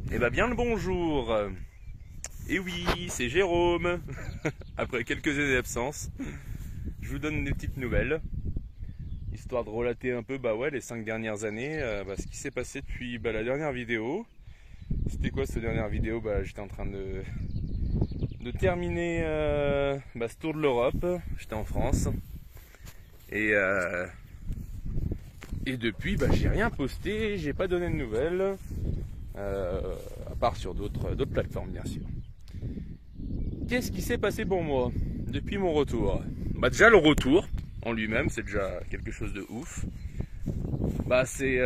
Eh ben bien le bonjour. Et oui, c'est Jérôme. Après quelques années d'absence, je vous donne des petites nouvelles, histoire de relater un peu les 5 dernières années, ce qui s'est passé depuis la dernière vidéo. C'était quoi cette dernière vidéo? J'étais en train de terminer ce tour de l'Europe. J'étais en France. Et depuis, j'ai rien posté, j'ai pas donné de nouvelles. À part sur d'autres plateformes, bien sûr. Qu'est-ce qui s'est passé pour moi depuis mon retour? Déjà le retour en lui-même, c'est déjà quelque chose de ouf. C'est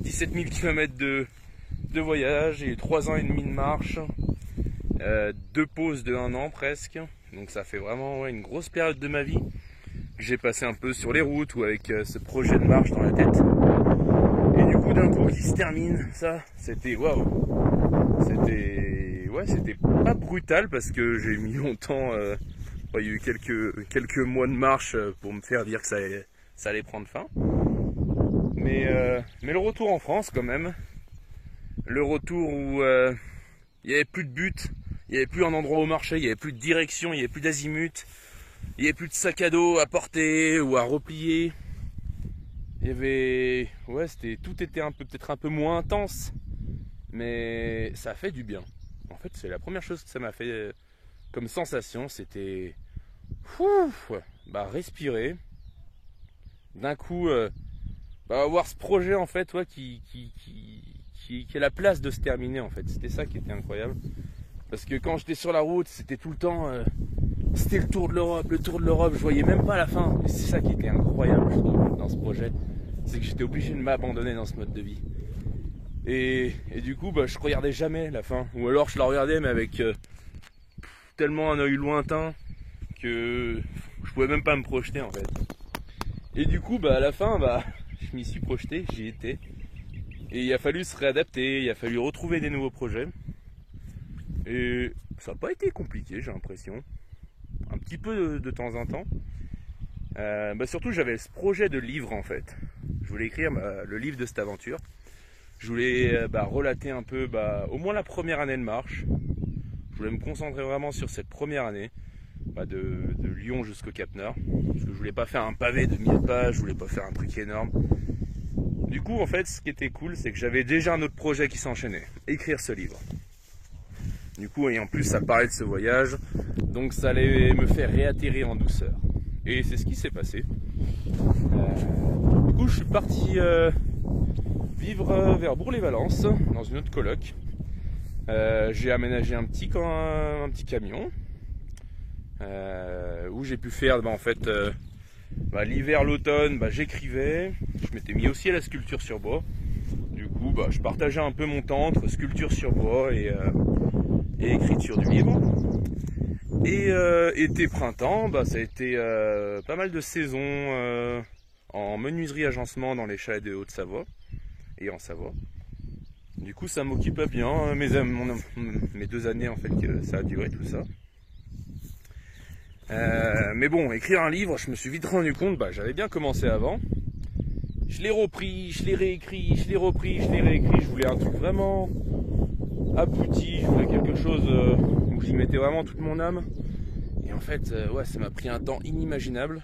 17 000 km de voyage, j'ai eu 3 ans et demi de marche, 2 pauses de 1 an presque. Donc ça fait vraiment une grosse période de ma vie que j'ai passé un peu sur les routes ou avec ce projet de marche dans la tête. Et du coup d'un coup qui se termine, ça, c'était waouh. C'était pas brutal parce que j'ai mis longtemps. Il y a eu quelques mois de marche pour me faire dire que ça allait prendre fin. Mais le retour en France quand même. Le retour où il n'y avait plus de but, il n'y avait plus un endroit où marcher, il n'y avait plus de direction, il n'y avait plus d'azimut, il n'y avait plus de sac à dos à porter ou à replier. Il y avait, tout était peut-être un peu moins intense, mais ça a fait du bien. En fait, c'est la première chose que ça m'a fait comme sensation, c'était respirer. D'un coup, avoir ce projet en fait, qui a la place de se terminer en fait. C'était ça qui était incroyable. Parce que quand j'étais sur la route, c'était tout le temps, c'était le tour de l'Europe, je voyais même pas la fin. Et c'est ça qui était incroyable, je trouve, dans ce projet. C'est que j'étais obligé de m'abandonner dans ce mode de vie. Et du coup, je regardais jamais la fin. Ou alors je la regardais, mais avec tellement un œil lointain que je pouvais même pas me projeter en fait. Et du coup, à la fin, je m'y suis projeté, j'y étais. Et il a fallu se réadapter, il a fallu retrouver des nouveaux projets. Et ça n'a pas été compliqué, j'ai l'impression. Un petit peu de temps en temps. Surtout, j'avais ce projet de livre en fait. Je voulais écrire le livre de cette aventure. Je voulais relater un peu au moins la première année de marche. Je voulais me concentrer vraiment sur cette première année, de Lyon jusqu'au Cap-Nord. Parce que je voulais pas faire un pavé de 1000 pages, je voulais pas faire un truc énorme. Du coup, en fait, ce qui était cool, c'est que j'avais déjà un autre projet qui s'enchaînait, écrire ce livre. Du coup, et en plus, ça parlait de ce voyage, donc ça allait me faire réatterrir en douceur. Et c'est ce qui s'est passé. Du coup, je suis parti vivre vers Bourg-les-Valences, dans une autre coloc. J'ai aménagé un petit camion où j'ai pu faire l'hiver, l'automne, j'écrivais. Je m'étais mis aussi à la sculpture sur bois. Du coup, je partageais un peu mon temps entre sculpture sur bois et écriture du livre. Et été, printemps, ça a été pas mal de saisons en menuiserie agencement dans les chalets de Haute-Savoie et en Savoie. Du coup, ça m'occupait bien mes 2 années en fait que ça a duré tout ça. Mais bon, écrire un livre, je me suis vite rendu compte, j'avais bien commencé avant. Je l'ai repris, je l'ai réécrit, je l'ai repris, je l'ai réécrit. Je voulais un truc vraiment abouti, je voulais quelque chose où j'y mettais vraiment toute mon âme. Et en fait, ça m'a pris un temps inimaginable.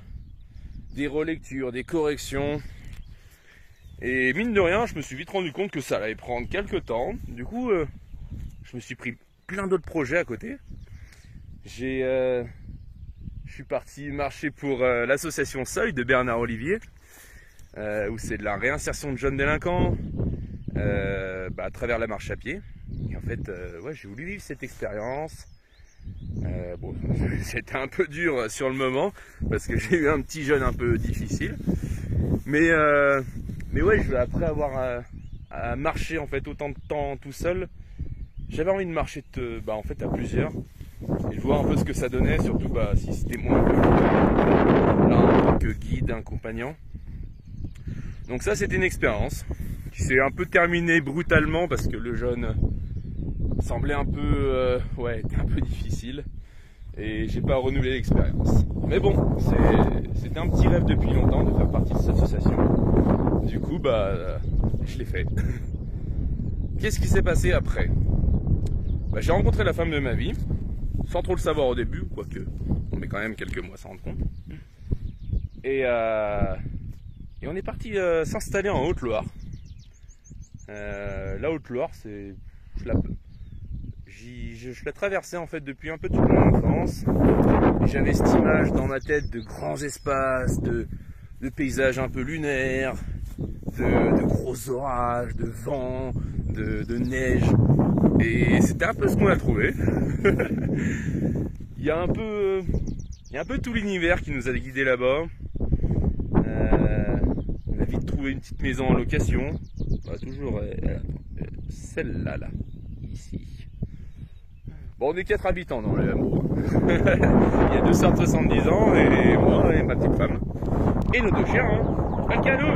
Des relectures, des corrections. Et mine de rien, je me suis vite rendu compte que ça allait prendre quelques temps. Du coup, je me suis pris plein d'autres projets à côté. Je suis parti marcher pour l'association Seuil de Bernard Olivier, où c'est de la réinsertion de jeunes délinquants à travers la marche à pied. Et en fait, j'ai voulu vivre cette expérience. C'était un peu dur sur le moment parce que j'ai eu un petit jeune un peu difficile. Mais après avoir marché en fait autant de temps tout seul, j'avais envie de marcher à plusieurs et de voir un peu ce que ça donnait, surtout si c'était moi en tant que guide, accompagnant. Donc ça, c'était une expérience qui s'est un peu terminée brutalement parce que le jeune semblait un peu difficile et j'ai pas renouvelé l'expérience. Mais bon, c'était un petit rêve depuis longtemps de faire partie de cette association. Du coup, je l'ai fait. qu'est-ce qui s'est passé après? Bah, j'ai rencontré la femme de ma vie, sans trop le savoir au début, quoique on met quand même quelques mois à s'en rendre compte. Et on est parti s'installer en Haute-Loire. La Haute-Loire, c'est... Je la traversais en fait depuis un peu toute mon enfance. Et j'avais cette image dans ma tête de grands espaces, de paysages un peu lunaires, de gros orages, de vent, de neige. Et c'était un peu ce qu'on a trouvé. Il y a un peu tout l'univers qui nous a guidés là-bas. On a vite trouvé une petite maison en location. Bah, toujours celle-là, là, ici. Bon, on est 4 habitants dans le hameau. Il y a 2 sœurs de 70 ans et moi et ma petite femme. Et nos 2 chiens, hein. Un cadeau.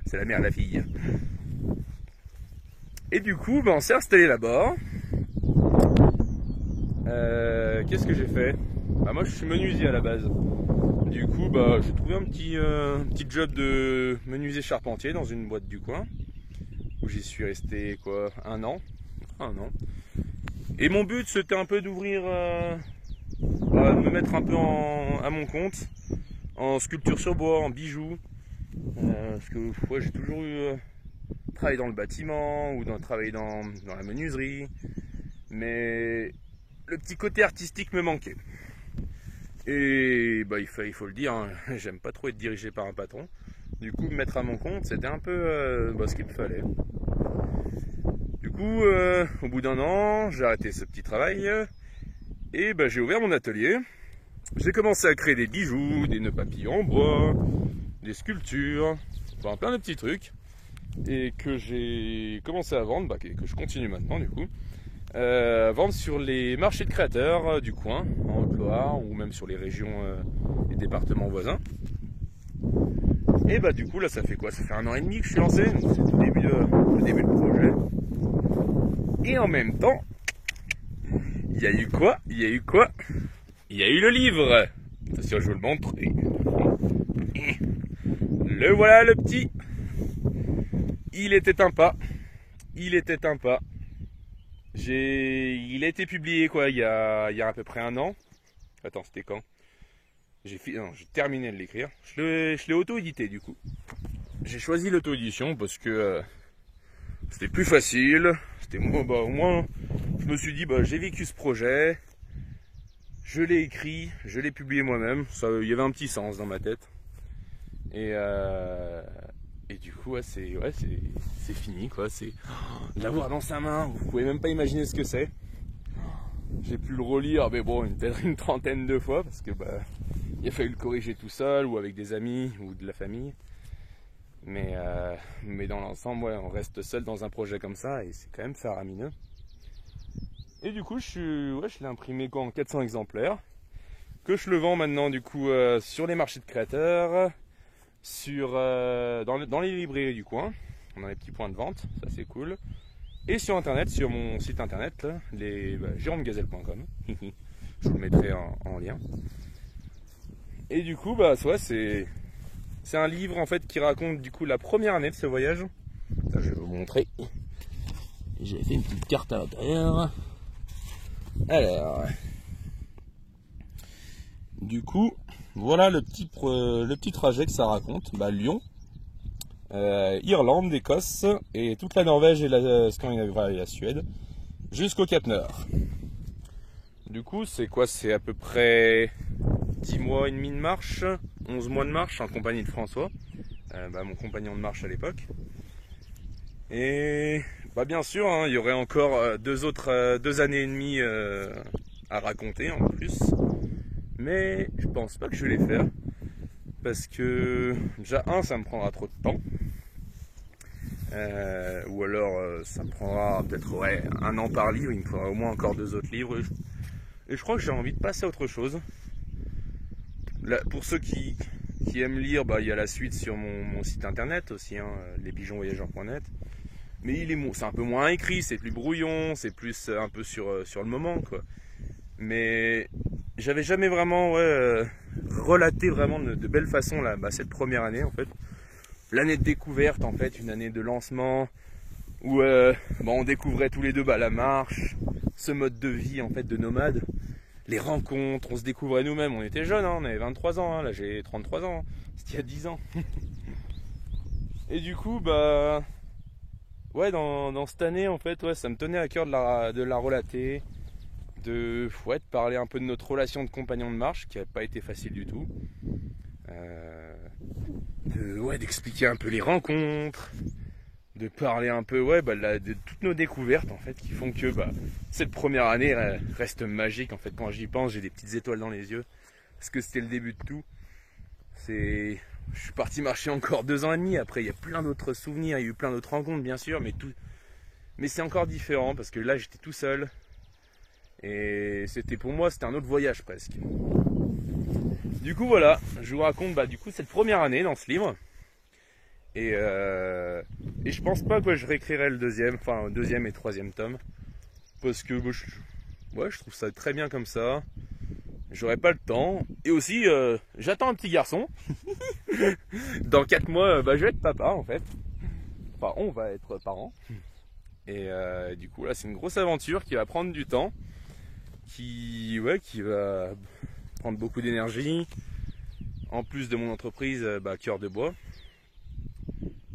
C'est la mère et la fille. Et du coup, on s'est installé là-bas. Qu'est-ce que j'ai fait? Bah, moi, je suis menuisier à la base. Du coup, j'ai trouvé un petit job de menuisier charpentier dans une boîte du coin. Où j'y suis resté, quoi, un an. Et mon but, c'était un peu d'ouvrir... de me mettre un peu à mon compte. En sculpture sur bois, en bijoux. Parce que j'ai toujours eu... travaillé dans le bâtiment ou travailler dans la menuiserie. Mais le petit côté artistique me manquait. Et il faut le dire, hein, j'aime pas trop être dirigé par un patron. Du coup, me mettre à mon compte, c'était un peu ce qu'il me fallait. Du coup, au bout d'1 an, j'ai arrêté ce petit travail et j'ai ouvert mon atelier. J'ai commencé à créer des bijoux, des nœuds papillons en bois, des sculptures, enfin plein de petits trucs. Et que j'ai commencé à vendre, que je continue maintenant du coup. Vendre sur les marchés de créateurs du coin, en Haute-Loire ou même sur les régions et départements voisins. Et du coup là ça fait quoi? Ça fait 1 an et demi que je suis lancé, donc c'est le début de projet. Et en même temps, il y a eu quoi? Il y a eu le livre. Attention, je vous le montre. Le voilà le petit. Il était un pas. Il a été publié quoi il y a à peu près 1 an. Attends, c'était quand? J'ai terminé de l'écrire. Je l'ai auto-édité du coup. J'ai choisi l'auto-édition parce que c'était plus facile. C'était au moins, je me suis dit j'ai vécu ce projet, je l'ai écrit, je l'ai publié moi-même. Il y avait un petit sens dans ma tête. Et du coup c'est fini quoi. C'est l'avoir dans sa main. Vous pouvez même pas imaginer ce que c'est. J'ai pu le relire, mais bon, peut-être une 30aine de fois parce que il a fallu le corriger tout seul ou avec des amis ou de la famille. Mais dans l'ensemble, on reste seul dans un projet comme ça et c'est quand même faramineux. Et du coup, je l'ai imprimé en 400 exemplaires que je le vends maintenant du coup sur les marchés de créateurs, dans les librairies du coin. On a des petits points de vente, ça c'est cool. Et sur internet, sur mon site internet, jérômegazelle.com. Je vous le mettrai en lien. Et du coup, c'est un livre en fait qui raconte du coup la première année de ce voyage. Ça, je vais vous montrer. J'ai fait une petite carte à l'intérieur. Alors, du coup, voilà le petit trajet que ça raconte. Lyon, Irlande, Écosse et toute la Norvège et la Scandinavie et la Suède jusqu'au Cap Nord. Du coup, c'est quoi? C'est à peu près 10 mois et demi de marche, 11 mois de marche en compagnie de François, mon compagnon de marche à l'époque. Et bien sûr, il y aurait encore 2 années et demie à raconter en plus. Mais je pense pas que je vais les faire. Parce que déjà, ça me prendra trop de temps. Ou alors ça me prendra peut-être 1 an par livre. Il me faudra au moins encore 2 autres livres. Et je crois que j'ai envie de passer à autre chose. Là, pour ceux qui aiment lire, il y a la suite sur mon site internet aussi, lespigeonvoyageurs.net. Mais c'est un peu moins écrit, c'est plus brouillon, c'est plus un peu sur le moment, quoi. Mais j'avais jamais vraiment relaté vraiment de belle façon cette première année en fait. l'année de découverte en fait, une année de lancement où on découvrait tous les deux la marche, ce mode de vie en fait de nomade, les rencontres, on se découvrait nous-mêmes, on était jeunes, hein, on avait 23 ans, hein, là j'ai 33 ans, hein, c'était il y a 10 ans. Et du coup ouais, dans cette année en fait, ouais, ça me tenait à cœur de la relater, de parler un peu de notre relation de compagnon de marche qui n'a pas été facile du tout, d'expliquer un peu les rencontres, de parler un peu de toutes nos découvertes en fait qui font que cette première année reste magique en fait. Quand j'y pense, j'ai des petites étoiles dans les yeux parce que c'était le début de tout. Je suis parti marcher encore 2 ans et demi. Après il y a plein d'autres souvenirs, il y a eu plein d'autres rencontres bien sûr, mais c'est encore différent parce que là j'étais tout seul et pour moi c'était un autre voyage presque. Du coup voilà, je vous raconte du coup cette première année dans ce livre. Et je pense pas que je réécrirai le deuxième et troisième tome. Parce que je trouve ça très bien comme ça. J'aurai pas le temps. Et aussi, j'attends un petit garçon. Dans 4 mois, je vais être papa en fait. Enfin, on va être parents. Et du coup, là, c'est une grosse aventure qui va prendre du temps. Qui va prendre beaucoup d'énergie. En plus de mon entreprise, Cœur de Bois.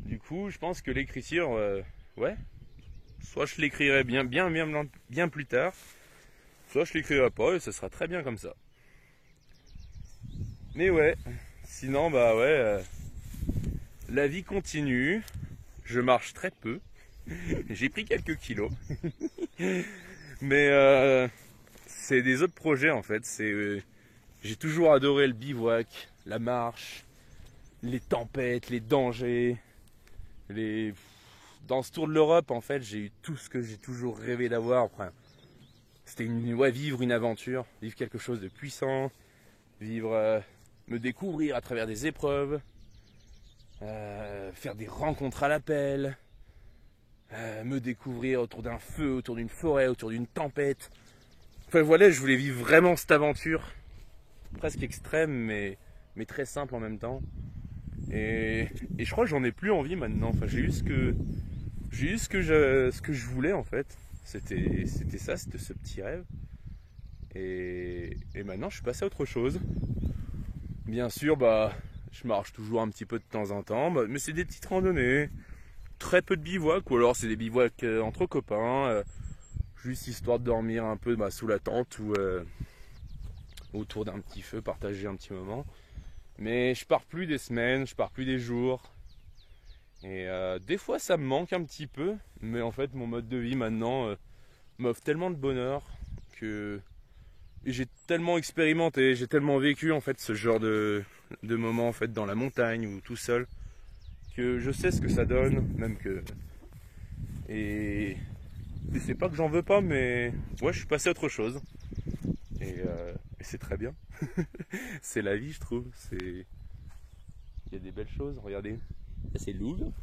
Du coup, je pense que l'écriture, soit je l'écrirai bien plus tard, soit je l'écrirai pas et ce sera très bien comme ça. Mais ouais, sinon la vie continue, je marche très peu, j'ai pris quelques kilos, mais c'est des autres projets en fait, j'ai toujours adoré le bivouac, la marche, les tempêtes, les dangers. Dans ce tour de l'Europe, en fait, j'ai eu tout ce que j'ai toujours rêvé d'avoir. Enfin, c'était vivre une aventure, vivre quelque chose de puissant, me découvrir à travers des épreuves, faire des rencontres à l'appel, me découvrir autour d'un feu, autour d'une forêt, autour d'une tempête. Enfin voilà, je voulais vivre vraiment cette aventure, presque extrême, mais très simple en même temps. Et je crois que j'en ai plus envie maintenant. Enfin, j'ai eu ce que je voulais en fait. C'était ce petit rêve. Et maintenant, je suis passé à autre chose. Bien sûr, je marche toujours un petit peu de temps en temps, mais c'est des petites randonnées, très peu de bivouac, ou alors c'est des bivouacs entre copains, juste histoire de dormir un peu sous la tente ou autour d'un petit feu, partager un petit moment. Mais je pars plus des semaines, je pars plus des jours. Et des fois ça me manque un petit peu. Mais en fait mon mode de vie maintenant m'offre tellement de bonheur que j'ai tellement expérimenté, j'ai tellement vécu en fait ce genre de moments en fait dans la montagne ou tout seul, que je sais ce que ça donne, même que. Et c'est pas que j'en veux pas, mais je suis passé à autre chose. Et c'est très bien. C'est la vie, je trouve. Il y a des belles choses, regardez. Ça, c'est Louve.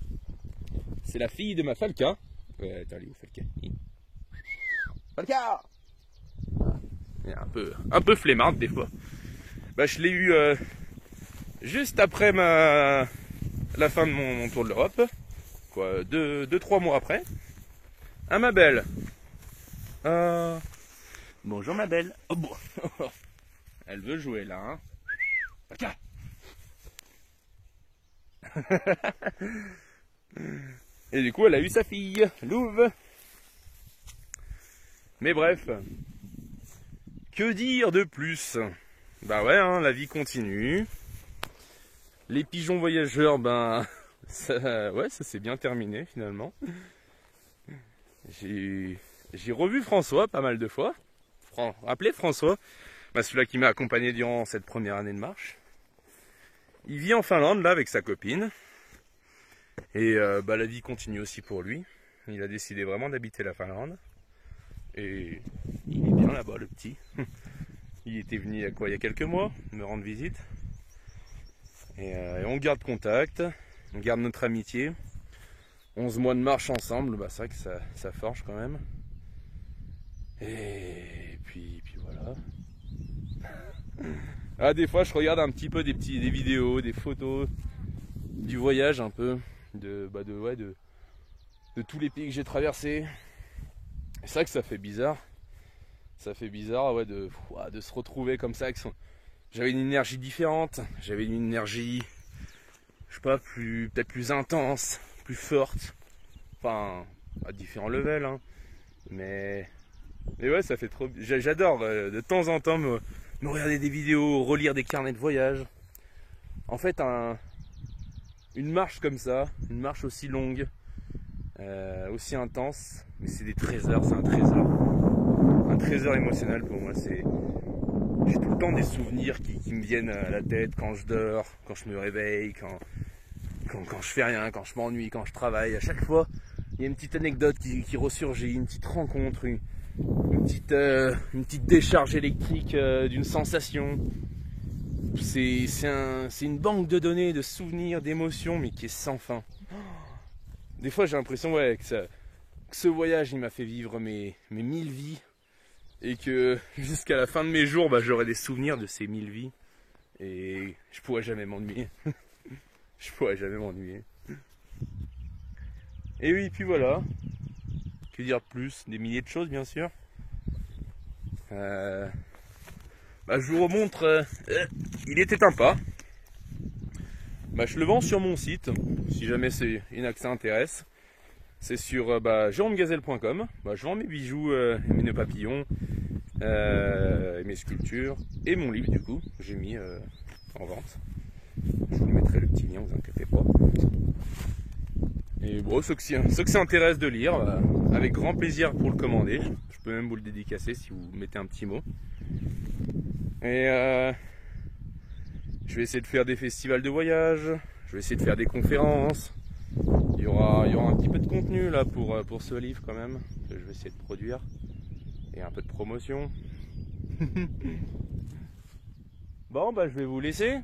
C'est la fille de ma Falca. Ouais, attends, elle est où, Falca? Falca! Elle est un peu flemmarde des fois. Je l'ai eu juste après la fin de mon tour de l'Europe. 2-3 mois après. Ah, ma belle. Bonjour, ma belle. Oh, bon. Elle veut jouer là, hein. Falca. Et du coup elle a eu sa fille, Louve. Mais bref, que dire de plus? La vie continue. Les pigeons voyageurs, ça s'est bien terminé finalement. J'ai revu François pas mal de fois. Rappelez François, celui-là qui m'a accompagné durant cette première année de marche. Il vit en Finlande là avec sa copine. Et la vie continue aussi pour lui. Il a décidé vraiment d'habiter la Finlande. Et il est bien là-bas, le petit. Il était venu il y a quelques mois me rendre visite. Et on garde contact, on garde notre amitié. 11 mois de marche ensemble, c'est vrai que ça forge quand même. Et puis voilà. Des fois je regarde un petit peu des vidéos, des photos du voyage un peu, de tous les pays que j'ai traversés. C'est vrai que ça fait bizarre. Ça fait bizarre ouais, de se retrouver comme ça. J'avais une énergie différente. J'avais une énergie, je sais pas, peut-être plus intense, plus forte. Enfin, à différents levels. Hein. Mais ouais, ça fait trop. J'adore de temps en temps me regarder des vidéos, relire des carnets de voyage. En fait, une marche comme ça, une marche aussi longue, aussi intense, mais c'est des trésors, c'est un trésor émotionnel pour moi. J'ai tout le temps des souvenirs qui me viennent à la tête quand je dors, quand je me réveille, quand je fais rien, quand je m'ennuie, quand je travaille. À chaque fois, il y a une petite anecdote qui ressurgit, une petite rencontre, une petite décharge électrique d'une sensation. C'est une banque de données, de souvenirs, d'émotions, mais qui est sans fin. Des fois, j'ai l'impression ouais, que ce voyage, il m'a fait vivre mes 1000 vies. Et que jusqu'à la fin de mes jours, j'aurai des souvenirs de ces 1000 vies. Et je pourrais jamais m'ennuyer. Je pourrais jamais m'ennuyer. Et oui, puis voilà. Que dire de plus? Des milliers de choses, bien sûr. Je vous remontre. Il était un pas. Je le vends sur mon site. Si jamais c'est une que ça intéresse. C'est sur jeromegazelle.com. Je vends mes bijoux et mes nœuds papillons. Et mes sculptures. Et mon livre, du coup. J'ai mis en vente. Je vous mettrai le petit lien, vous inquiétez pas. Et bon, ceux que ça intéresse de lire, avec grand plaisir pour le commander. Je peux même vous le dédicacer si vous mettez un petit mot. Et je vais essayer de faire des festivals de voyage. Je vais essayer de faire des conférences. Il y aura un petit peu de contenu là pour ce livre quand même, que je vais essayer de produire. Et un peu de promotion. Bon, je vais vous laisser.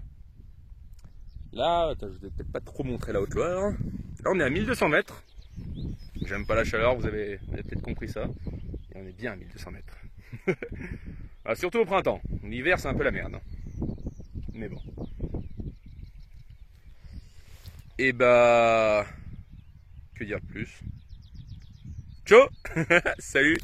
Là, je vais peut-être pas trop montrer la Haute-Loire. Là, on est à 1200 mètres. J'aime pas la chaleur, vous avez peut-être compris ça. Et on est bien à 1200 mètres. Surtout au printemps. L'hiver, c'est un peu la merde. Mais bon. Et que dire de plus? Ciao. Salut.